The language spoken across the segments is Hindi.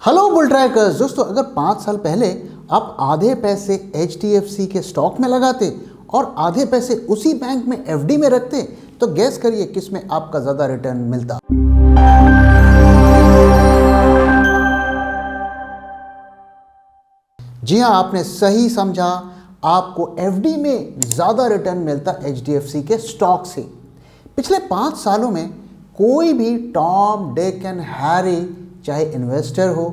हेलो बुल ट्रैकर्स दोस्तों, अगर 5 साल पहले आप आधे पैसे HDFC के स्टॉक में लगाते और आधे पैसे उसी बैंक में FD में रखते तो गैस करिए किस में आपका ज़्यादा रिटर्न मिलता। जी हाँ, आपने सही समझा, आपको FD में ज़्यादा रिटर्न मिलता HDFC के स्टॉक से। पिछले 5 सालों में कोई भी टॉम, डिक एंड हैरी, चाहे इन्वेस्टर हो,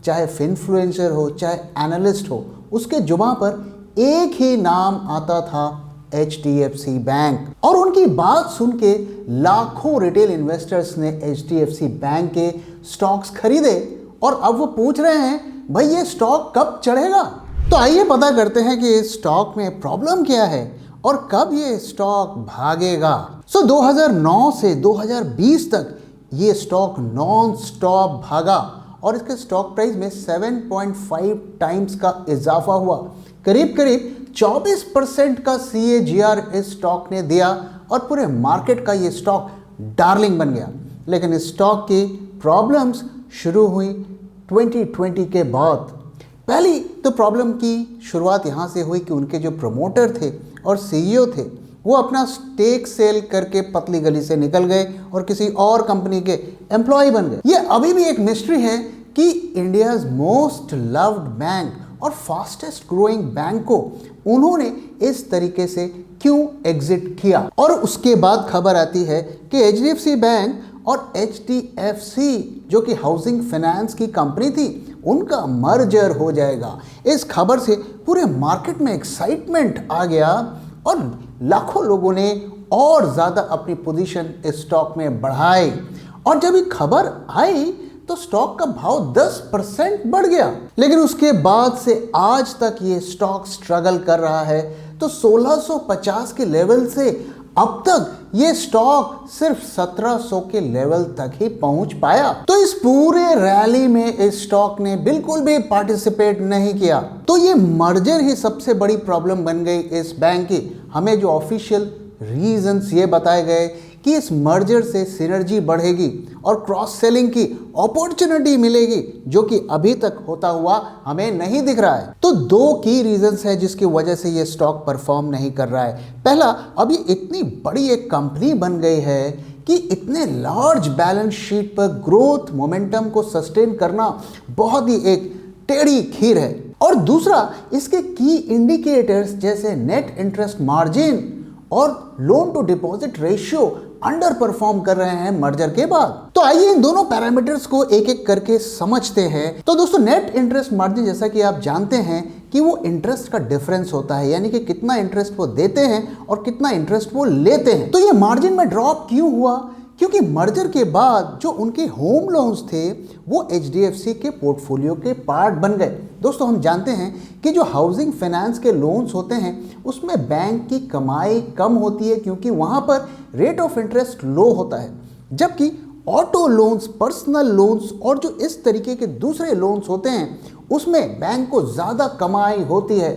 चाहे फिन्फ्लुएंसर हो, चाहे एनालिस्ट हो, उसके जुबान पर एक ही नाम आता था, HDFC बैंक। और उनकी बात सुन के लाखों रिटेल इन्वेस्टर्स ने HDFC बैंक के स्टॉक्स खरीदे और अब वो पूछ रहे हैं भाई ये स्टॉक कब चढ़ेगा। तो आइए पता करते हैं कि इस स्टॉक में प्रॉब्लम क्या है और कब ये स्टॉक भागेगा। 2009 से 2020 तक ये स्टॉक नॉन स्टॉप भागा और इसके स्टॉक प्राइस में 7.5 टाइम्स का इजाफा हुआ। करीब 24% का CAGR इस स्टॉक ने दिया और पूरे मार्केट का ये स्टॉक डार्लिंग बन गया। लेकिन इस स्टॉक की प्रॉब्लम्स शुरू हुई 2020 के बाद। पहली तो प्रॉब्लम की शुरुआत यहाँ से हुई कि उनके जो प्रमोटर थे और CEO थे वो अपना स्टेक सेल करके पतली गली से निकल गए और किसी और कंपनी के एम्प्लॉय बन गए। ये अभी भी एक मिस्ट्री है कि इंडियाज मोस्ट लव्ड बैंक और फास्टेस्ट ग्रोइंग बैंक को उन्होंने इस तरीके से क्यों एग्जिट किया। और उसके बाद खबर आती है कि HDFC बैंक और HDFC जो कि हाउसिंग फाइनेंस की कंपनी थी उनका मर्जर हो जाएगा। इस खबर से पूरे मार्केट में एक्साइटमेंट आ गया और लाखों लोगों ने और ज़्यादा अपनी पोजीशन इस स्टॉक में बढ़ाई। और जब ये खबर आई तो स्टॉक का भाव 10% बढ़ गया। लेकिन उसके बाद से आज तक ये स्टॉक स्ट्रगल कर रहा है। तो 1650 के लेवल से अब तक ये स्टॉक सिर्फ 1700 के लेवल तक ही पहुंच पाया। तो इस पूरे रैली में इस स्टॉक ने बिल्कुल भी पार्टिसिपेट नहीं किया। तो ये मर्जर ही सबसे बड़ी प्रॉब्लम बन गई इस बैंक की। हमें जो ऑफिशियल रीजंस ये बताए गए कि इस मर्जर से सिनर्जी बढ़ेगी और क्रॉस सेलिंग की अपॉर्चुनिटी मिलेगी, जो कि अभी तक होता हुआ हमें नहीं दिख रहा है। तो 2 की रीजंस है जिसकी वजह से ये स्टॉक परफॉर्म नहीं कर रहा है। पहला, अब ये इतनी बड़ी एक कंपनी बन गई है कि इतने लार्ज बैलेंस शीट पर ग्रोथ मोमेंटम को सस्टेन करना बहुत ही एक टेढ़ी खीर है। और दूसरा, इसके की इंडिकेटर्स जैसे नेट इंटरेस्ट मार्जिन और loan to deposit ratio underperform कर रहे हैं मर्जर के बाद। तो आइए इन दोनों पैरामीटर्स को एक एक करके समझते हैं। तो दोस्तों, नेट इंटरेस्ट मार्जिन जैसा कि आप जानते हैं कि वो इंटरेस्ट का डिफरेंस होता है, यानी कि कितना इंटरेस्ट वो देते हैं और कितना इंटरेस्ट वो लेते हैं। तो ये मार्जिन में ड्रॉप क्यों हुआ? क्योंकि मर्जर के बाद जो उनके होम लोन्स थे वो HDFC के पोर्टफोलियो के पार्ट बन गए। दोस्तों, हम जानते हैं कि जो हाउसिंग फाइनेंस के लोन्स होते हैं उसमें बैंक की कमाई कम होती है क्योंकि वहाँ पर रेट ऑफ इंटरेस्ट लो होता है, जबकि ऑटो लोन्स, पर्सनल लोन्स और जो इस तरीके के दूसरे लोन्स होते हैं उसमें बैंक को ज़्यादा कमाई होती है।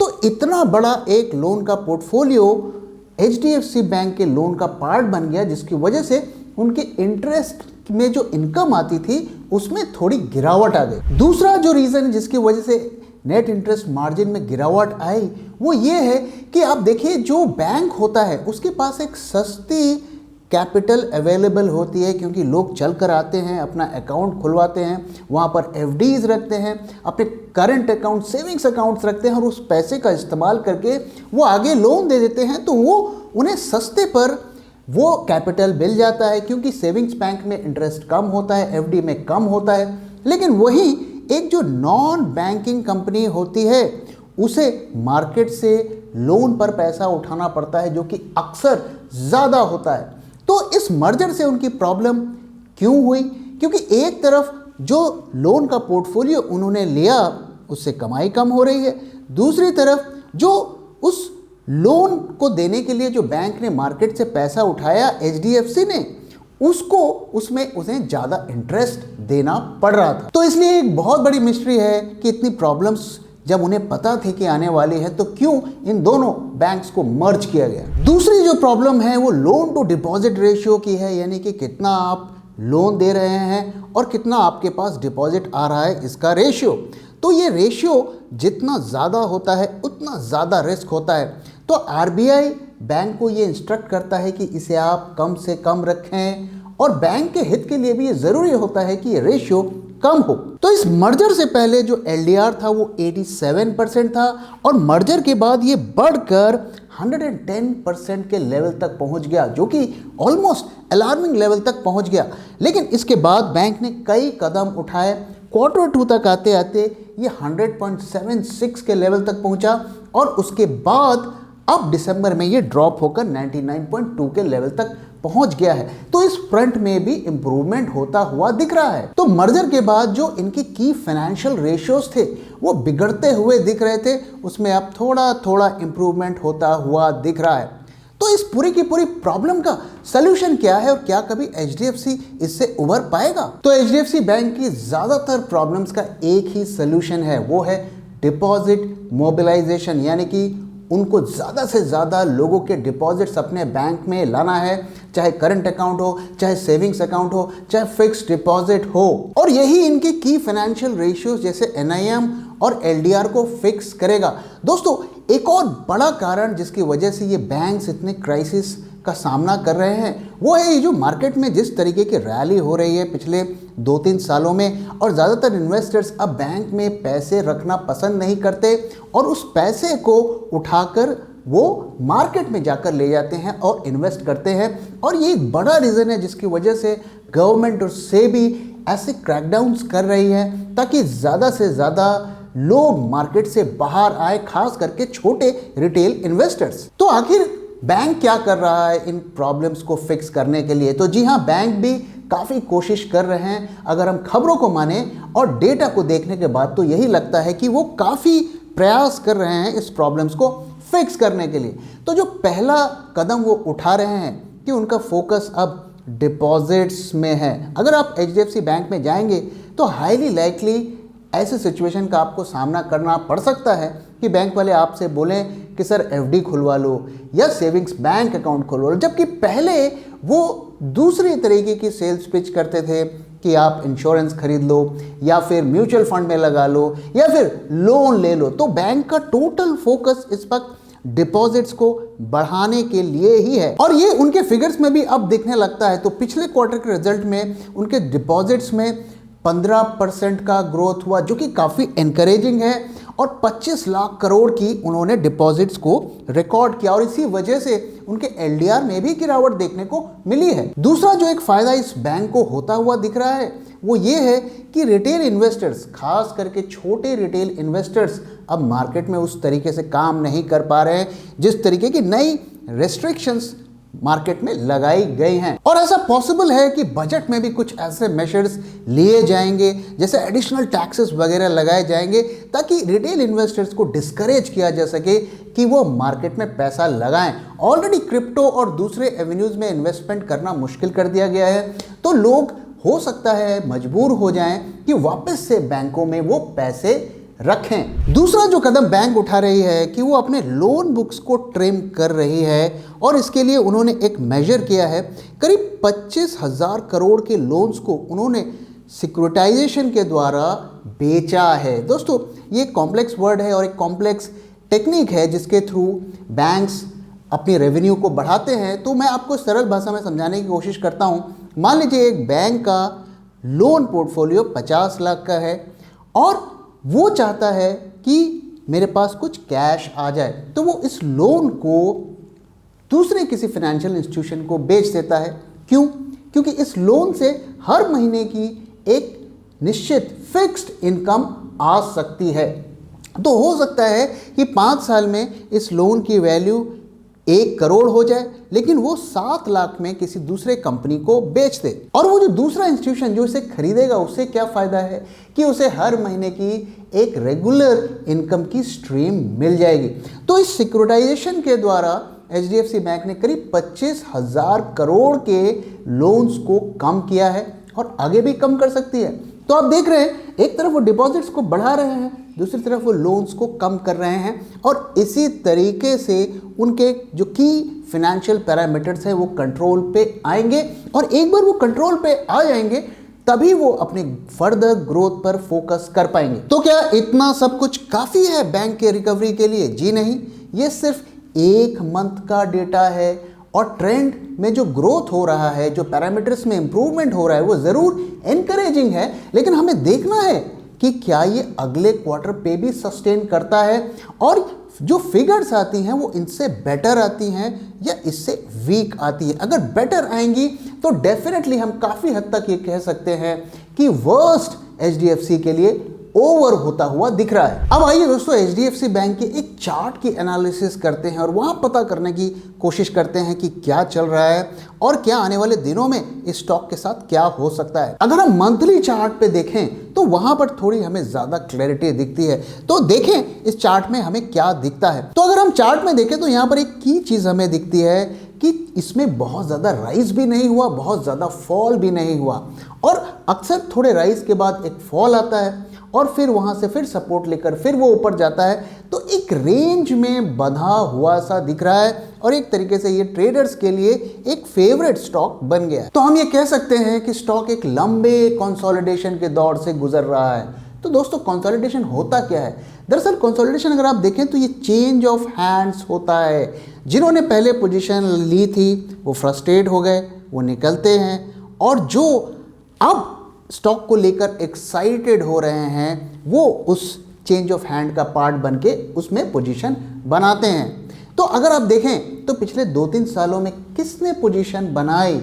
तो इतना बड़ा एक लोन का पोर्टफोलियो HDFC बैंक के लोन का पार्ट बन गया, जिसकी वजह से उनके इंटरेस्ट में जो इनकम आती थी उसमें थोड़ी गिरावट आ गई। दूसरा जो रीज़न जिसकी वजह से नेट इंटरेस्ट मार्जिन में गिरावट आई वो ये है कि आप देखिए, जो बैंक होता है उसके पास एक सस्ती कैपिटल अवेलेबल होती है क्योंकि लोग चल कर आते हैं, अपना अकाउंट खुलवाते हैं, वहाँ पर FDs रखते हैं, अपने करंट अकाउंट, सेविंग्स अकाउंट्स रखते हैं और उस पैसे का इस्तेमाल करके वो आगे लोन दे देते हैं। तो वो उन्हें सस्ते पर वो कैपिटल मिल जाता है क्योंकि सेविंग्स बैंक में इंटरेस्ट कम होता है, FD में कम होता है। लेकिन वही एक जो नॉन बैंकिंग कंपनी होती है उसे मार्केट से लोन पर पैसा उठाना पड़ता है, जो कि अक्सर ज़्यादा होता है। तो इस मर्जर से उनकी प्रॉब्लम क्यों हुई? क्योंकि एक तरफ जो लोन का पोर्टफोलियो उन्होंने लिया उससे कमाई कम हो रही है, दूसरी तरफ जो उस लोन को देने के लिए जो बैंक ने मार्केट से पैसा उठाया HDFC ने, उसको उसमें उन्हें ज़्यादा इंटरेस्ट देना पड़ रहा था। तो इसलिए एक बहुत बड़ी मिस्ट्री है कि इतनी प्रॉब्लम्स जब उन्हें पता थी कि आने वाली है तो क्यों इन दोनों बैंक्स को मर्ज किया गया। दूसरी जो प्रॉब्लम है वो लोन टू डिपॉजिट रेशियो की है, यानी कि कितना आप लोन दे रहे हैं और कितना आपके पास डिपॉजिट आ रहा है, इसका रेशियो। तो ये रेशियो जितना ज़्यादा होता है उतना ज़्यादा रिस्क होता है। तो आरबीआई बैंक को ये इंस्ट्रक्ट करता है कि इसे आप कम से कम रखें, और बैंक के हित के लिए भी ये ज़रूरी होता है कि ये रेशियो कम हो। तो इस मर्जर से पहले जो एलडीआर था वो 87% था, और मर्जर के बाद ये बढ़कर 110% के लेवल तक पहुंच गया, जो कि ऑलमोस्ट अलार्मिंग लेवल तक पहुंच गया। लेकिन इसके बाद बैंक ने कई कदम उठाए। क्वार्टर 2 तक आते आते ये 100.76 के लेवल तक पहुंचा, और उसके बाद अब दिसंबर में ये ड्रॉप होकर 99.2 के लेवल तक पहुंच गया है। तो इस फ्रंट में भी इंप्रूवमेंट होता हुआ दिख रहा है। तो मर्जर के बाद जो इनके की फाइनेंशियल रेशियोज थे वो बिगड़ते हुए दिख रहे थे, उसमें अब थोड़ा थोड़ा इंप्रूवमेंट होता हुआ दिख रहा है। तो इस पूरी की पूरी प्रॉब्लम का सलूशन क्या है, और क्या कभी एचडीएफसी इससे उभर पाएगा? तो एचडीएफसी बैंक की ज़्यादातर प्रॉब्लम्स का एक ही सलूशन है, वो है डिपॉजिट मोबिलाइजेशन, यानी कि उनको ज़्यादा से ज़्यादा लोगों के डिपॉजिट्स अपने बैंक में लाना है, चाहे करंट अकाउंट हो, चाहे सेविंग्स अकाउंट हो, चाहे फिक्स्ड डिपॉजिट हो। और यही इनके की फाइनेंशियल रेशियोज जैसे एनआईएम और एलडीआर को फिक्स करेगा। दोस्तों, एक और बड़ा कारण जिसकी वजह से ये बैंक्स इतने क्राइसिस का सामना कर रहे हैं वो है ये जो मार्केट में जिस तरीके की रैली हो रही है पिछले 2-3 सालों में, और ज़्यादातर इन्वेस्टर्स अब बैंक में पैसे रखना पसंद नहीं करते और उस पैसे को उठाकर वो मार्केट में जाकर ले जाते हैं और इन्वेस्ट करते हैं। और ये एक बड़ा रीज़न है जिसकी वजह से गवर्नमेंट और सेबी ऐसे क्रैकडाउन्स कर रही है ताकि ज़्यादा से ज़्यादा लोग मार्केट से बाहर आए, खास करके छोटे रिटेल इन्वेस्टर्स। तो आखिर बैंक क्या कर रहा है इन प्रॉब्लम्स को फिक्स करने के लिए? तो जी हाँ, बैंक भी काफ़ी कोशिश कर रहे हैं। अगर हम खबरों को माने और डेटा को देखने के बाद तो यही लगता है कि वो काफ़ी प्रयास कर रहे हैं इस प्रॉब्लम्स को फिक्स करने के लिए। तो जो पहला कदम वो उठा रहे हैं कि उनका फोकस अब डिपॉजिट्स में है। अगर आप एचडीएफसी बैंक में जाएंगे तो हाईली लाइकली ऐसे सिचुएशन का आपको सामना करना पड़ सकता है कि बैंक वाले आपसे बोलें कि सर एफडी खुलवा लो या सेविंग्स बैंक अकाउंट खुलवा लो, जबकि पहले वो दूसरी तरीके की सेल्स पिच करते थे कि आप इंश्योरेंस खरीद लो या फिर म्यूचुअल फंड में लगा लो या फिर लोन ले लो। तो बैंक का टोटल फोकस इस वक्त डिपॉजिट्स को बढ़ाने के लिए ही है, और ये उनके फिगर्स में भी अब दिखने लगता है। तो पिछले क्वार्टर के रिजल्ट में उनके डिपॉजिट्स में 15% का ग्रोथ हुआ, जो कि काफ़ी एनकरेजिंग है, और 25 लाख करोड़ की उन्होंने डिपॉजिट्स को रिकॉर्ड किया, और इसी वजह से उनके एलडीआर में भी गिरावट देखने को मिली है। दूसरा जो एक फ़ायदा इस बैंक को होता हुआ दिख रहा है वो ये है कि रिटेल इन्वेस्टर्स, खास करके छोटे रिटेल इन्वेस्टर्स, अब मार्केट में उस तरीके से काम नहीं कर पा रहे हैं जिस तरीके की नई रेस्ट्रिक्शंस मार्केट में लगाई गई हैं। और ऐसा पॉसिबल है कि बजट में भी कुछ ऐसे मेजर्स लिए जाएंगे, जैसे एडिशनल टैक्सेस वगैरह लगाए जाएंगे, ताकि रिटेल इन्वेस्टर्स को डिस्करेज किया जा सके कि वो मार्केट में पैसा लगाएं। ऑलरेडी क्रिप्टो और दूसरे एवेन्यूज़ में इन्वेस्टमेंट करना मुश्किल कर दिया गया है, तो लोग हो सकता है मजबूर हो जाएं कि वापस से बैंकों में वो पैसे रखें। दूसरा जो कदम बैंक उठा रही है कि वो अपने लोन बुक्स को ट्रिम कर रही है, और इसके लिए उन्होंने एक मेजर किया है। करीब 25,000 करोड़ के लोन्स को उन्होंने सिक्योरिटाइजेशन के द्वारा बेचा है। दोस्तों, ये कॉम्प्लेक्स वर्ड है और एक कॉम्प्लेक्स टेक्निक है जिसके थ्रू बैंक्स अपनी रेवेन्यू को बढ़ाते हैं। तो मैं आपको सरल भाषा में समझाने की कोशिश करता हूँ। मान लीजिए एक बैंक का लोन पोर्टफोलियो 50 लाख का है और वो चाहता है कि मेरे पास कुछ कैश आ जाए, तो वो इस लोन को दूसरे किसी फाइनेंशियल इंस्टीट्यूशन को बेच देता है। क्यों? क्योंकि इस लोन से हर महीने की एक निश्चित फिक्स्ड इनकम आ सकती है। तो हो सकता है कि 5 साल में इस लोन की वैल्यू 1 करोड़ हो जाए, लेकिन वो 7 लाख में किसी दूसरे कंपनी को बेच दे। और वो जो दूसरा इंस्टीट्यूशन जो इसे खरीदेगा उससे क्या फ़ायदा है कि उसे हर महीने की एक रेगुलर इनकम की स्ट्रीम मिल जाएगी। तो इस सिक्योरिटाइजेशन के द्वारा एचडीएफसी बैंक ने करीब 25,000 करोड़ के लोन्स को कम किया है और आगे भी कम कर सकती है। तो तो आप देख रहे हैं एक तरफ वो डिपॉजिट्स को बढ़ा रहे हैं, दूसरी तरफ वो लोन्स को कम कर रहे हैं, और इसी तरीके से उनके जो की फाइनेंशियल पैरामीटर्स हैं वो कंट्रोल पे आएंगे, और एक बार वो कंट्रोल पे आ जाएंगे तभी वो अपने फर्दर ग्रोथ पर फोकस कर पाएंगे। तो क्या इतना सब कुछ काफ़ी है बैंक के रिकवरी के लिए? जी नहीं, ये सिर्फ एक मंथ का डेटा है, और ट्रेंड में जो ग्रोथ हो रहा है, जो पैरामीटर्स में इंप्रूवमेंट हो रहा है, वो ज़रूर एनकरेजिंग है, लेकिन हमें देखना है कि क्या ये अगले क्वार्टर पे भी सस्टेन करता है, और जो फिगर्स आती हैं वो इनसे बेटर आती हैं या इससे वीक आती है। अगर बेटर आएंगी तो डेफिनेटली हम काफ़ी हद तक ये कह सकते हैं कि वर्स्ट एचडीएफसी के लिए ओवर होता हुआ दिख रहा है। अब आइए दोस्तों एचडीएफसी बैंक के एक चार्ट की एनालिसिस करते हैं और वहां पता करने की कोशिश करते हैं कि क्या चल रहा है और क्या आने वाले दिनों में इस स्टॉक के साथ क्या हो सकता है। अगर हम मंथली चार्ट पे देखें तो वहां पर थोड़ी हमें ज्यादा क्लैरिटी दिखती है। तो देखें इस चार्ट में हमें क्या दिखता है। तो अगर हम चार्ट में देखें तो यहाँ पर एक की चीज हमें दिखती है कि इसमें बहुत ज़्यादा राइज भी नहीं हुआ, बहुत ज़्यादा फॉल भी नहीं हुआ, और अक्सर थोड़े राइज के बाद एक फॉल आता है और फिर वहाँ से फिर सपोर्ट लेकर फिर वो ऊपर जाता है। तो एक रेंज में बंधा हुआ सा दिख रहा है और एक तरीके से ये ट्रेडर्स के लिए एक फेवरेट स्टॉक बन गया है। तो हम ये कह सकते हैं कि स्टॉक एक लंबे कंसोलिडेशन के दौर से गुजर रहा है। तो दोस्तों कंसोलिडेशन होता क्या है? दरअसल कंसोलिडेशन अगर आप देखें तो ये चेंज ऑफ हैंड्स होता है। जिन्होंने पहले पोजीशन ली थी वो फ्रस्ट्रेट हो गए, वो निकलते हैं, और जो अब स्टॉक को लेकर एक्साइटेड हो रहे हैं वो उस चेंज ऑफ हैंड का पार्ट बन के उसमें पोजीशन बनाते हैं। तो अगर आप देखें तो पिछले 2-3 सालों में किसने पोजीशन बनाई?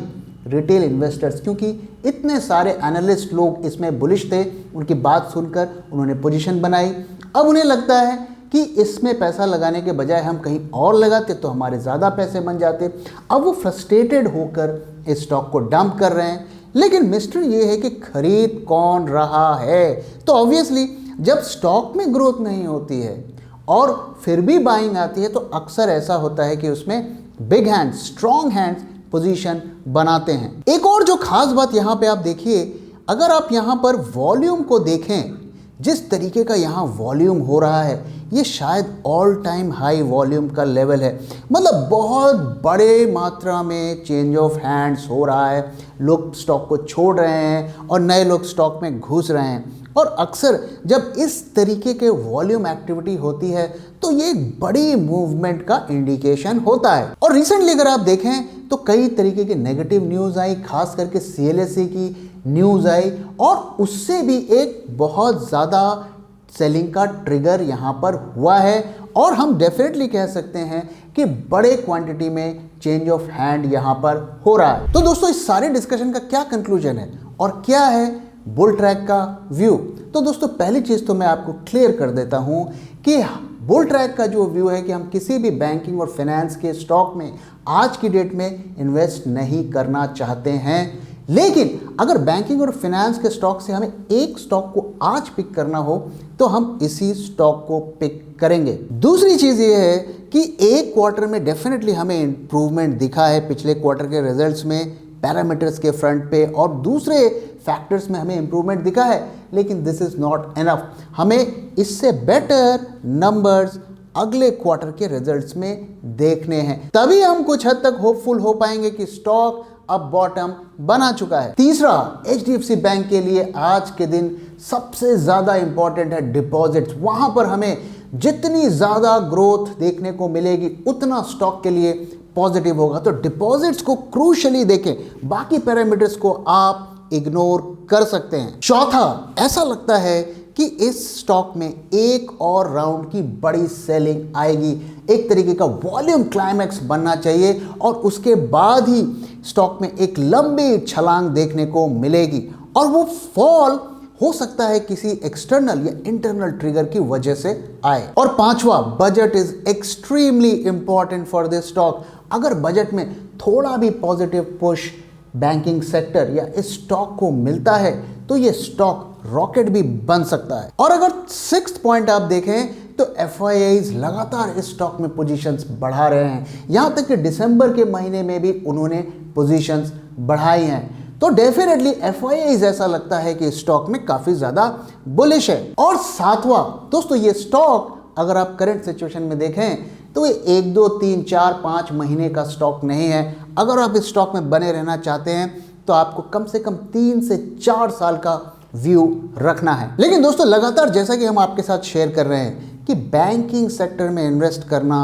रिटेल इन्वेस्टर्स, क्योंकि इतने सारे एनालिस्ट लोग इसमें बुलिश थे, उनकी बात सुनकर उन्होंने पोजीशन बनाई। अब उन्हें लगता है कि इसमें पैसा लगाने के बजाय हम कहीं और लगाते तो हमारे ज़्यादा पैसे बन जाते। अब वो फ्रस्ट्रेटेड होकर इस स्टॉक को डंप कर रहे हैं। लेकिन मिस्ट्री ये है कि खरीद कौन रहा है? तो ऑब्वियसली जब स्टॉक में ग्रोथ नहीं होती है और फिर भी बाइंग आती है तो अक्सर ऐसा होता है कि उसमें big hands, strong hands position बनाते हैं। एक और जो खास बात यहाँ पे आप देखिए, अगर आप यहाँ पर वॉल्यूम को देखें, जिस तरीके का यहाँ वॉल्यूम हो रहा है ये शायद ऑल टाइम हाई वॉल्यूम का लेवल है। मतलब बहुत बड़े मात्रा में चेंज ऑफ हैंड्स हो रहा है, लोग स्टॉक को छोड़ रहे हैं और नए लोग स्टॉक में घुस रहे हैं। और अक्सर जब इस तरीके के वॉल्यूम एक्टिविटी होती है तो ये एक बड़ी मूवमेंट का इंडिकेशन होता है। और रिसेंटली अगर आप देखें तो कई तरीके की नेगेटिव न्यूज़ आई, खास करके CLSA की न्यूज़ आई, और उससे भी एक बहुत ज़्यादा सेलिंग का ट्रिगर यहाँ पर हुआ है। और हम डेफिनेटली कह सकते हैं कि बड़े क्वांटिटी में चेंज ऑफ हैंड यहाँ पर हो रहा है। तो दोस्तों इस सारे डिस्कशन का क्या कंक्लूजन है और क्या है बुल ट्रैक का व्यू? तो दोस्तों पहली चीज़ तो मैं आपको क्लियर कर देता हूँ कि बुल ट्रैक का जो व्यू है कि हम किसी भी बैंकिंग और फाइनेंस के स्टॉक में आज की डेट में इन्वेस्ट नहीं करना चाहते हैं। लेकिन अगर बैंकिंग और फाइनेंस के स्टॉक से हमें एक स्टॉक को आज पिक करना हो तो हम इसी स्टॉक को पिक करेंगे। दूसरी चीज़ ये है कि एक क्वार्टर में डेफिनेटली हमें इम्प्रूवमेंट दिखा है पिछले क्वार्टर के रिजल्ट्स में, पैरामीटर्स के फ्रंट पे, और दूसरे फैक्टर्स में हमें इम्प्रूवमेंट दिखा है। लेकिन दिस इज़ नॉट एनफ, हमें इससे बेटर नंबर्स अगले क्वार्टर के रिजल्ट्स में देखने हैं, तभी हम कुछ हद तक होपफुल हो पाएंगे कि स्टॉक अब बॉटम बना चुका है। तीसरा, HDFC बैंक के लिए आज के दिन सबसे ज़्यादा इंपॉर्टेंट है डिपॉजिट्स। वहाँ पर हमें जितनी ज़्यादा ग्रोथ देखने को मिलेगी उतना स्टॉक के लिए पॉजिटिव होगा। तो डिपॉजिट्स को क्रूशली देखें, बाकी पैरामीटर्स को आप इग्नोर कर सकते हैं। चौथा, ऐसा लगता है कि इस स्टॉक में एक और राउंड की बड़ी सेलिंग आएगी, एक तरीके का वॉल्यूम क्लाइमैक्स बनना चाहिए और उसके बाद ही स्टॉक में एक लंबी छलांग देखने को मिलेगी, और वो फॉल हो सकता है किसी एक्सटर्नल या इंटरनल ट्रिगर की वजह से आए। और पांचवा, budget is extremely important for this stock. अगर बजट में थोड़ा भी पॉजिटिव पुश बैंकिंग सेक्टर या इस स्टॉक को मिलता है तो ये स्टॉक रॉकेट भी बन सकता है। और अगर 6th पॉइंट आप देखें तो FIIs लगातार इस स्टॉक में पोजीशंस बढ़ा रहे हैं, यहाँ तक कि दिसंबर के महीने में भी उन्होंने पोजीशंस बढ़ाई हैं। तो डेफिनेटली FIIs ऐसा लगता है कि स्टॉक में काफी ज्यादा बुलिश है। और सातवां दोस्तों, ये स्टॉक अगर आप करंट सिचुएशन में देखें तो ये 1 2 3 4 5 महीने का स्टॉक नहीं है। अगर आप इस स्टॉक में बने रहना चाहते हैं तो आपको कम से कम 3 से 4 साल का व्यू रखना है। लेकिन दोस्तों लगातार जैसा कि हम आपके साथ शेयर कर रहे हैं कि बैंकिंग सेक्टर में इन्वेस्ट करना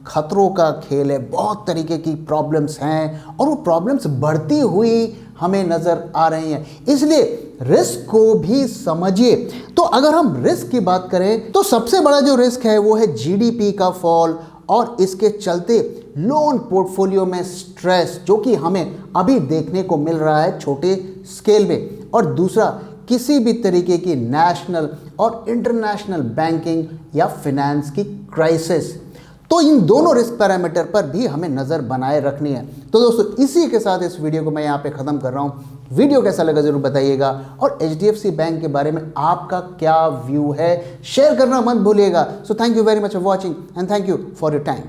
खतरों का खेल है, बहुत तरीके की प्रॉब्लम्स हैं और वो प्रॉब्लम्स बढ़ती हुई हमें नजर आ रही हैं, इसलिए रिस्क को भी समझिए। तो अगर हम रिस्क की बात करें तो सबसे बड़ा जो रिस्क है वो है GDP का फॉल और इसके चलते लोन पोर्टफोलियो में स्ट्रेस, जो कि हमें अभी देखने को मिल रहा है छोटे स्केल में। और दूसरा, किसी भी तरीके की नेशनल और इंटरनेशनल बैंकिंग या फाइनेंस की क्राइसिस। तो इन दोनों रिस्क पैरामीटर पर भी हमें नज़र बनाए रखनी है। तो दोस्तों इसी के साथ इस वीडियो को मैं यहाँ पे ख़त्म कर रहा हूँ। वीडियो कैसा लगा ज़रूर बताइएगा और HDFC बैंक के बारे में आपका क्या व्यू है शेयर करना मत भूलिएगा। So thank you very much for watching and thank you for your time.